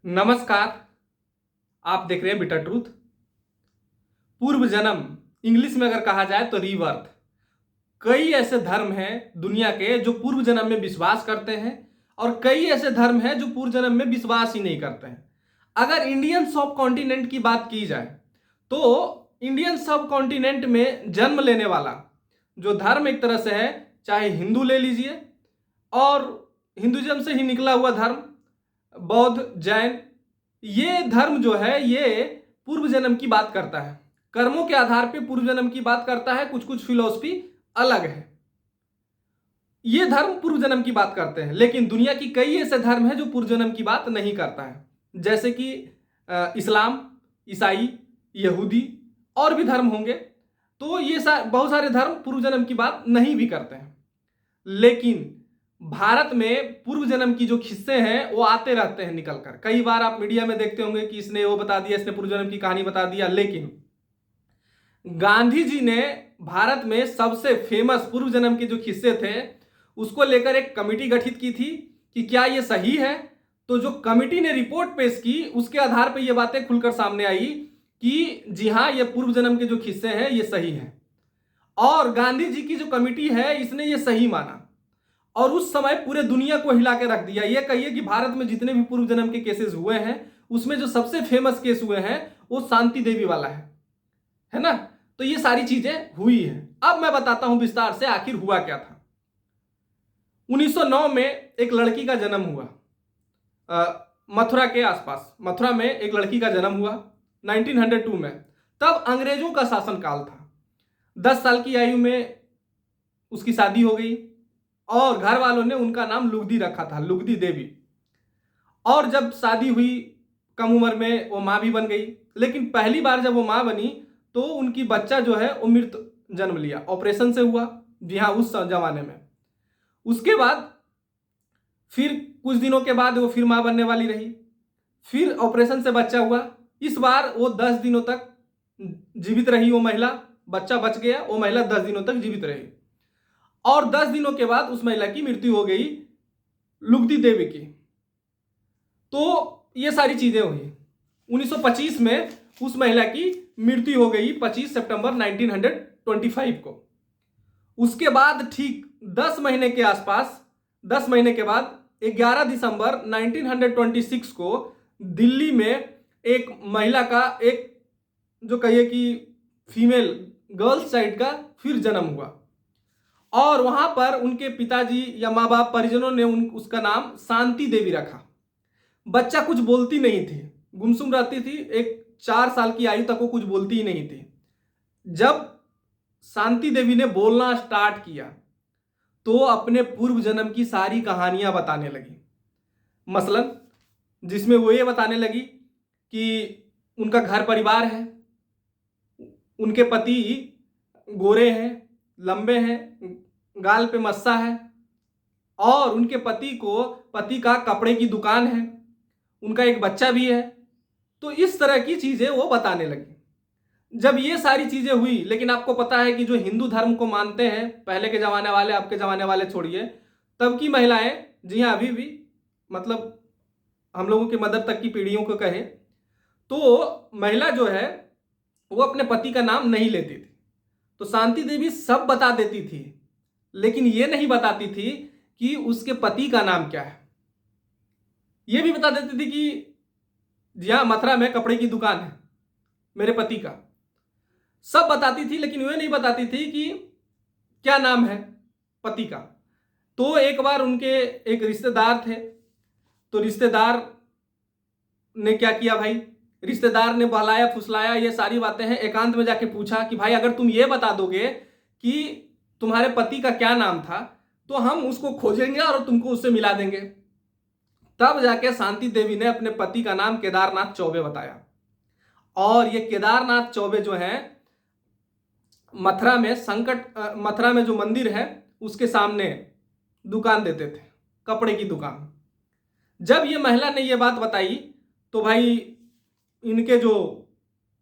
नमस्कार। आप देख रहे हैं बिटर ट्रूथ। पूर्व जन्म इंग्लिश में अगर कहा जाए तो रीबर्थ। कई ऐसे धर्म हैं दुनिया के जो पूर्व जन्म में विश्वास करते हैं और कई ऐसे धर्म हैं जो पूर्व जन्म में विश्वास ही नहीं करते हैं। अगर इंडियन सब कॉन्टिनेंट की बात की जाए तो इंडियन सब कॉन्टिनेंट में जन्म लेने वाला जो धर्म एक तरह से है, चाहे हिंदू ले लीजिए और हिंदुइज्म से ही निकला हुआ धर्म, बौद्ध, जैन, ये धर्म जो है ये पूर्व जन्म की बात करता है। कर्मों के आधार पे पूर्व जन्म की बात करता है। कुछ कुछ फिलॉसफी अलग है। ये धर्म पूर्व जन्म की बात करते हैं, लेकिन दुनिया की कई ऐसे धर्म हैं जो पूर्व जन्म की बात नहीं करता है, जैसे कि इस्लाम, ईसाई, यहूदी और भी धर्म होंगे। तो ये बहुत सारे धर्म पूर्व जन्म की बात नहीं भी करते हैं। लेकिन भारत में पूर्व जन्म की जो किस्से हैं वो आते रहते हैं निकल कर। कई बार आप मीडिया में देखते होंगे कि इसने वो बता दिया, इसने पूर्व जन्म की कहानी बता दिया। लेकिन गांधी जी ने भारत में सबसे फेमस पूर्व जन्म के जो किस्से थे उसको लेकर एक कमेटी गठित की थी कि क्या ये सही है। तो जो कमेटी ने रिपोर्ट पेश की उसके आधार पर यह बातें खुलकर सामने आई कि जी हाँ, ये पूर्व जन्म के जो किस्से हैं ये सही हैं। और गांधी जी की जो कमेटी है इसने ये सही माना और उस समय पूरे दुनिया को हिला के रख दिया। ये कहिए कि भारत में जितने भी पूर्व जन्म के केसेस हुए हैं उसमें जो सबसे फेमस केस हुए हैं वो शांति देवी वाला है ना। तो ये सारी चीजें हुई हैं। अब मैं बताता हूं विस्तार से आखिर हुआ क्या था। 1909 में एक लड़की का जन्म हुआ, मथुरा के आसपास। मथुरा में एक लड़की का जन्म हुआ 1902 में। तब अंग्रेजों का शासनकाल था। 10 साल की आयु में उसकी शादी हो गई और घर वालों ने उनका नाम लुगदी रखा था, लुगदी देवी। और जब शादी हुई कम उम्र में वो माँ भी बन गई। लेकिन पहली बार जब वो माँ बनी तो उनकी बच्चा जो है वो मृत जन्म लिया, ऑपरेशन से हुआ। जी हाँ, उस जमाने में। उसके बाद फिर कुछ दिनों के बाद वो फिर माँ बनने वाली रही, फिर ऑपरेशन से बच्चा हुआ। इस बार वो 10 दिनों तक जीवित रही वो महिला, बच्चा बच गया, वो महिला 10 दिनों तक जीवित रही और 10 दिनों के बाद उस महिला की मृत्यु हो गई, लुगदी देवी की। तो ये सारी चीजें हुई। 1925 में उस महिला की मृत्यु हो गई, 25 सितंबर 1925 को। उसके बाद ठीक 10 महीने के आसपास, 10 महीने के बाद 11 दिसंबर 1926 को दिल्ली में एक महिला का, एक जो कहिए कि फीमेल गर्ल्स साइड का फिर जन्म हुआ और वहां पर उनके पिताजी या माँ बाप परिजनों ने उसका नाम शांति देवी रखा। बच्चा कुछ बोलती नहीं थी, गुमसुम रहती थी। एक 4 साल की आयु तक वो कुछ बोलती ही नहीं थी। जब शांति देवी ने बोलना स्टार्ट किया तो अपने पूर्व जन्म की सारी कहानियां बताने लगी। मसलन जिसमें वो ये बताने लगी कि उनका घर परिवार है, उनके पति गोरे हैं, लंबे हैं, गाल पे मस्सा है और उनके पति का कपड़े की दुकान है, उनका एक बच्चा भी है। तो इस तरह की चीजें वो बताने लगी। जब ये सारी चीजें हुई, लेकिन आपको पता है कि जो हिंदू धर्म को मानते हैं पहले के जमाने वाले, आपके जमाने वाले छोड़िए, तब की महिलाएं, जी हाँ अभी भी, मतलब हम लोगों की मदर तक की पीढ़ियों को कहे तो महिला जो है वो अपने पति का नाम नहीं लेती थी। तो शांति देवी सब बता देती थी, लेकिन ये नहीं बताती थी कि उसके पति का नाम क्या है। ये भी बता देती थी कि जी हाँ मथुरा में कपड़े की दुकान है मेरे पति का, सब बताती थी, लेकिन ये नहीं बताती थी कि क्या नाम है पति का। तो एक बार उनके एक रिश्तेदार थे, तो रिश्तेदार ने क्या किया भाई, रिश्तेदार ने बहलाया फुसलाया, ये सारी बातें हैं। एकांत में जाके पूछा कि भाई अगर तुम ये बता दोगे कि तुम्हारे पति का क्या नाम था तो हम उसको खोजेंगे और तुमको उससे मिला देंगे। तब जाके शांति देवी ने अपने पति का नाम केदारनाथ चौबे बताया। और ये केदारनाथ चौबे जो है मथुरा में जो मंदिर है उसके सामने दुकान देते थे, कपड़े की दुकान। जब ये महिला ने ये बात बताई तो भाई इनके जो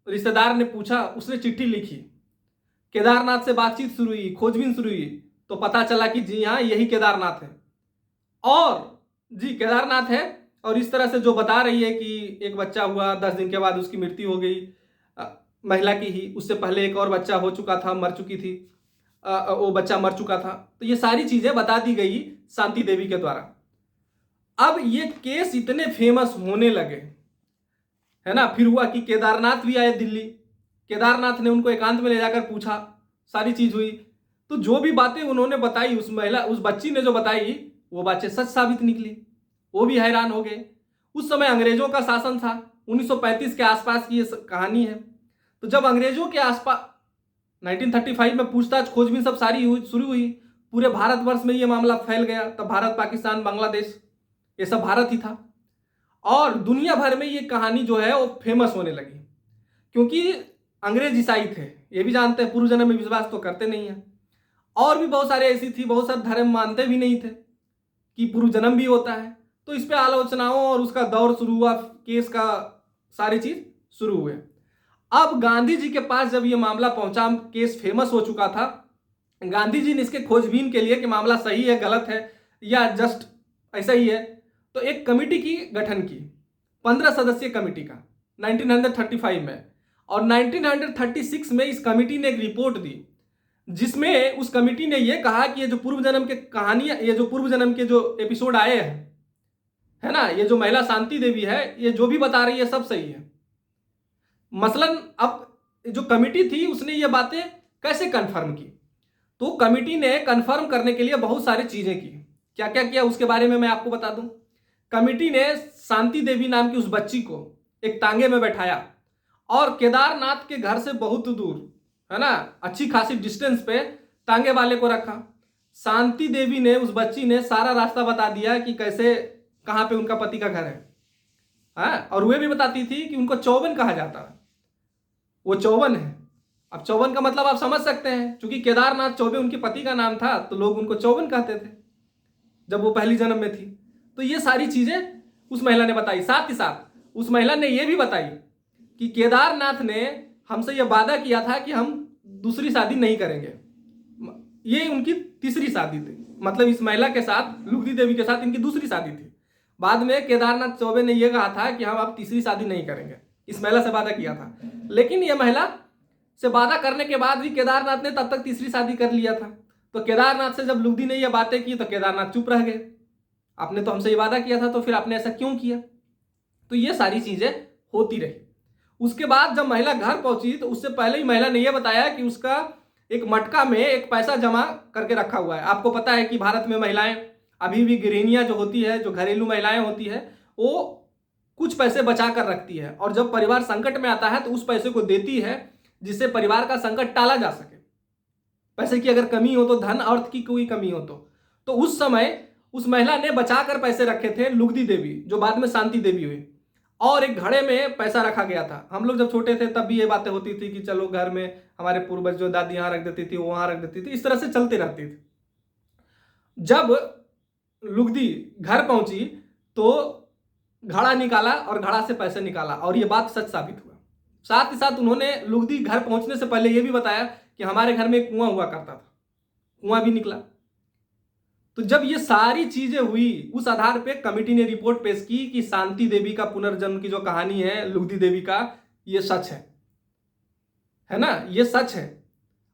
रिश्तेदार ने पूछा, उसने चिट्ठी लिखी, केदारनाथ से बातचीत शुरू हुई, खोजबीन शुरू हुई, तो पता चला कि जी हाँ यही केदारनाथ है। और जी केदारनाथ है और इस तरह से जो बता रही है कि एक बच्चा हुआ, 10 दिन के बाद उसकी मृत्यु हो गई, महिला की ही। उससे पहले एक और बच्चा हो चुका था, मर चुकी थी, वो बच्चा मर चुका था। तो ये सारी चीजें बता दी गई शांति देवी के द्वारा। अब ये केस इतने फेमस होने लगे, है ना। फिर हुआ कि केदारनाथ भी आए दिल्ली, केदारनाथ ने उनको एकांत में ले जाकर पूछा, सारी चीज हुई। तो जो भी बातें उन्होंने बताई, उस बच्ची ने जो बताई, वो बातें सच साबित निकली। वो भी हैरान हो गए। उस समय अंग्रेजों का शासन था, 1935 के आसपास की ये कहानी है। तो जब अंग्रेजों के आसपास 1935 में पूछताछ खोजबीन सब सारी शुरू हुई, पूरे भारतवर्ष में ये मामला फैल गया। तब भारत, पाकिस्तान, बांग्लादेश, ये सब भारत ही था। और दुनिया भर में ये कहानी जो है वो फेमस होने लगी, क्योंकि अंग्रेज ईसाई थे, ये भी जानते हैं, पूर्व जन्म में विश्वास तो करते नहीं है। और भी बहुत सारे ऐसी थी, बहुत सारे धर्म मानते भी नहीं थे कि पूर्व जन्म भी होता है। तो इस पे आलोचनाओं और उसका दौर शुरू हुआ, केस का सारी चीज शुरू हुए। अब गांधी जी के पास जब ये मामला पहुंचा, केस फेमस हो चुका था, गांधी जी ने इसके खोजबीन के लिए कि मामला सही है, गलत है या जस्ट ऐसा ही है, तो एक कमेटी की गठन की, 15 सदस्यीय कमेटी का 1935 में। और 1936 में इस कमेटी ने एक रिपोर्ट दी, जिसमें उस कमेटी ने यह कहा कि ये जो पूर्व जन्म के कहानियां, ये जो पूर्व जन्म के जो एपिसोड आए हैं, है ना, ये जो महिला शांति देवी है, ये जो भी बता रही है सब सही है। मसलन अब जो कमेटी थी उसने ये बातें कैसे कंफर्म की, तो कमेटी ने कंफर्म करने के लिए बहुत सारी चीजें की। क्या क्या किया उसके बारे में मैं आपको बता दूं। कमेटी ने शांति देवी नाम की उस बच्ची को एक तांगे में बैठाया और केदारनाथ के घर से बहुत दूर, है ना, अच्छी खासी डिस्टेंस पे तांगे वाले को रखा। शांति देवी ने, उस बच्ची ने सारा रास्ता बता दिया कि कैसे, कहाँ पे उनका पति का घर है। हाँ, और वे भी बताती थी कि उनको चौबन कहा जाता है, वो चौबन है। अब चौबन का मतलब आप समझ सकते हैं, क्योंकि केदारनाथ चौबे उनके पति का नाम था, तो लोग उनको चौबन कहते थे जब वो पहली जन्म में थी। तो ये सारी चीजें उस महिला ने बताई। साथ ही साथ उस महिला ने यह भी बताई कि केदारनाथ ने हमसे यह वादा किया था कि हम दूसरी शादी नहीं करेंगे। ये उनकी तीसरी शादी थी, मतलब इस महिला के साथ, लुगदी देवी के साथ इनकी दूसरी शादी थी। बाद में केदारनाथ चौबे ने यह कहा था कि हम अब तीसरी शादी नहीं करेंगे, इस महिला से वादा किया था। लेकिन यह महिला से वादा करने के बाद भी केदारनाथ ने तब तक तीसरी शादी कर लिया था। तो केदारनाथ से जब लुगदी ने यह बातें की तो केदारनाथ चुप रह गए, आपने तो हमसे ये वादा किया था, तो फिर आपने ऐसा क्यों किया। तो ये सारी चीजें होती रही। उसके बाद जब महिला घर पहुंची तो उससे पहले ही महिला ने यह बताया कि उसका एक मटका में एक पैसा जमा करके रखा हुआ है। आपको पता है कि भारत में महिलाएं अभी भी, गृहिणियां जो होती है, जो घरेलू महिलाएं होती है, वो कुछ पैसे बचा कर रखती है, और जब परिवार संकट में आता है तो उस पैसे को देती है, जिससे परिवार का संकट टाला जा सके। पैसे की अगर कमी हो तो, धन अर्थ की कोई कमी हो तो उस समय उस महिला ने बचाकर पैसे रखे थे, लुगदी देवी, जो बाद में शांति देवी हुई। और एक घड़े में पैसा रखा गया था। हम लोग जब छोटे थे तब भी ये बातें होती थी कि चलो घर में, हमारे पूर्वज जो दादी यहां रख देती थी, वो वहां रख देती थी, इस तरह से चलती रहती थी। जब लुगदी घर पहुंची तो घड़ा निकाला और घड़ा से पैसे निकाला, और ये बात सच साबित हुआ। साथ ही साथ उन्होंने लुगदी घर पहुंचने से पहले यह भी बताया कि हमारे घर में एक कुआं हुआ करता था, कुआं भी निकला। तो जब ये सारी चीजें हुई, उस आधार पे कमेटी ने रिपोर्ट पेश की कि शांति देवी का पुनर्जन्म की जो कहानी है, लुगदी देवी का, ये सच है ना, ये सच है।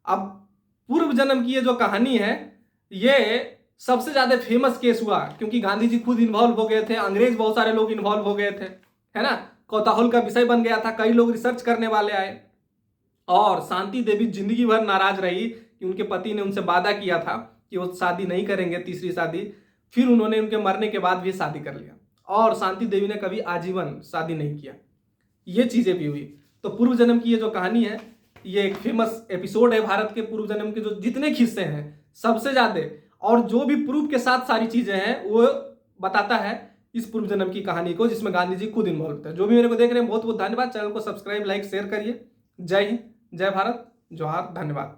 अब पूर्व जन्म की ये जो कहानी है, ये सबसे ज्यादा फेमस केस हुआ क्योंकि गांधी जी खुद इन्वॉल्व हो गए थे, अंग्रेज बहुत सारे लोग इन्वॉल्व हो गए थे, है ना, कौतूहल का विषय बन गया था, कई लोग रिसर्च करने वाले आए। और शांति देवी जिंदगी भर नाराज रही कि उनके पति ने उनसे वादा किया था कि वो शादी नहीं करेंगे, तीसरी शादी। फिर उन्होंने उनके मरने के बाद भी शादी कर लिया, और शांति देवी ने कभी आजीवन शादी नहीं किया। ये चीजें भी हुई। तो पूर्व जन्म की ये जो कहानी है, ये एक फेमस एपिसोड है भारत के पूर्व जन्म के, जो जितने किस्से हैं सबसे ज्यादा, और जो भी प्रूफ के साथ सारी चीजें हैं, वो बताता है इस पूर्व जन्म की कहानी को, जिसमें गांधी जी खुद इन्वॉल्व थे। जो भी मेरे को देख रहे हैं, बहुत बहुत धन्यवाद। चैनल को सब्सक्राइब, लाइक, शेयर करिए। जय हिंद, जय भारत, जोहार, धन्यवाद।